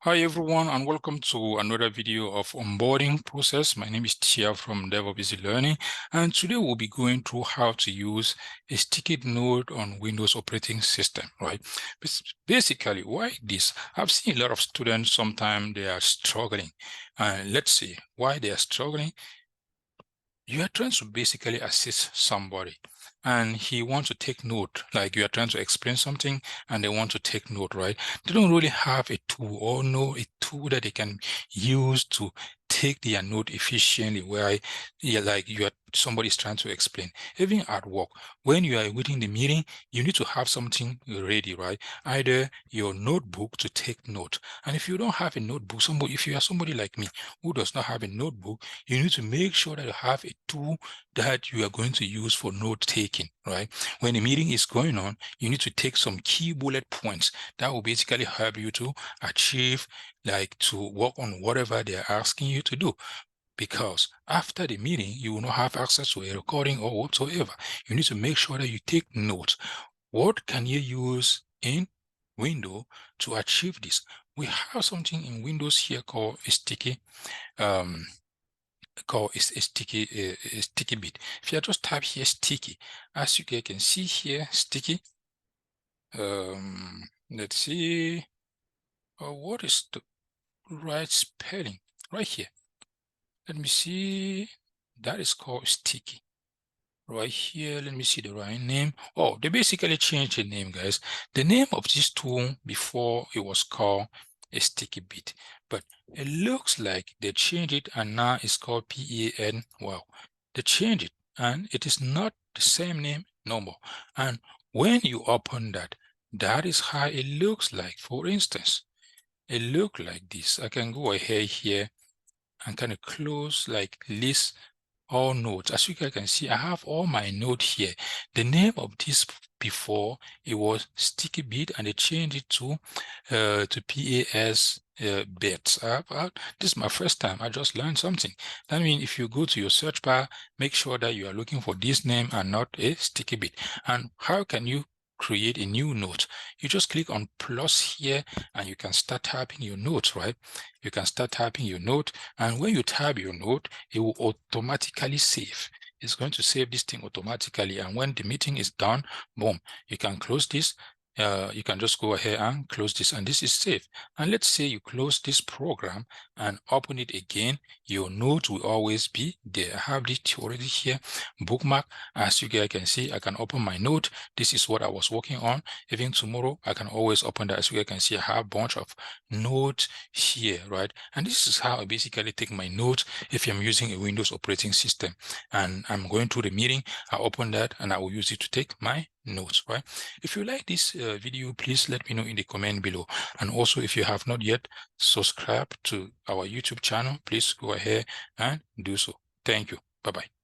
Hi everyone, and welcome to another video of onboarding process. My name is Tia from DevOps Easy Learning, and today we'll be going through how to use a sticky note on Windows operating system, right? Basically, why this? I've seen a lot of students, sometimes they are struggling. And let's see why they are struggling. You are trying to basically assist somebody and he wants to take note, like you are trying to explain something and they want to take note, right? They don't really have a tool or know a tool that they can use to take their note efficiently, where like somebody's trying to explain. Even at work, when you are within the meeting, you need to have something ready, right? Either your notebook to take note. And if you don't have a notebook, if you are somebody like me who does not have a notebook, you need to make sure that you have a tool that you are going to use for note taking, right? When the meeting is going on, you need to take some key bullet points that will basically help you to achieve, like to work on whatever they are asking you to do. Because after the meeting, you will not have access to a recording or whatsoever. You need to make sure that you take notes. What can you use in Windows to achieve this? We have something in Windows here called a sticky a sticky bit. If you just type here sticky, as you can see here, sticky. Let's see. What is the right spelling? Right here. Let me see. That is called sticky. Right here, let me see the right name. Oh, they basically changed the name, guys. The name of this tool before, it was called a sticky bit, but it looks like they changed it and now it's called PAN. Wow, they changed it and it is not the same name no more. And when you open that, that is how it looks like. For instance, it look like this. I can go ahead here and kind of close, like list all notes. As you guys can see, I have all my notes here. The name of this before, it was sticky bit, and they changed it to PAS bits. This is my first time. I just learned something. That means if you go to your search bar, make sure that you are looking for this name and not a sticky bit. And how can you create a new note? You just click on plus here and you can start typing your notes, right? You can start typing your note, and when you type your note, it will automatically save. It's going to save this thing automatically, and when the meeting is done, boom, you can close this. You can just go ahead and close this, and this is safe. And let's say you close this program and open it again, your note will always be there. I have this already here, bookmark. As you guys can see, I can open my note. This is what I was working on. Even tomorrow, I can always open that. As you guys can see, I have a bunch of notes here, right? And this is how I basically take my notes if I'm using a Windows operating system and I'm going to the meeting. I open that and I will use it to take my notes, right? If you like this video, please let me know in the comment below. And also, if you have not yet subscribed to our YouTube channel, please go ahead and do so. Thank you. Bye-bye.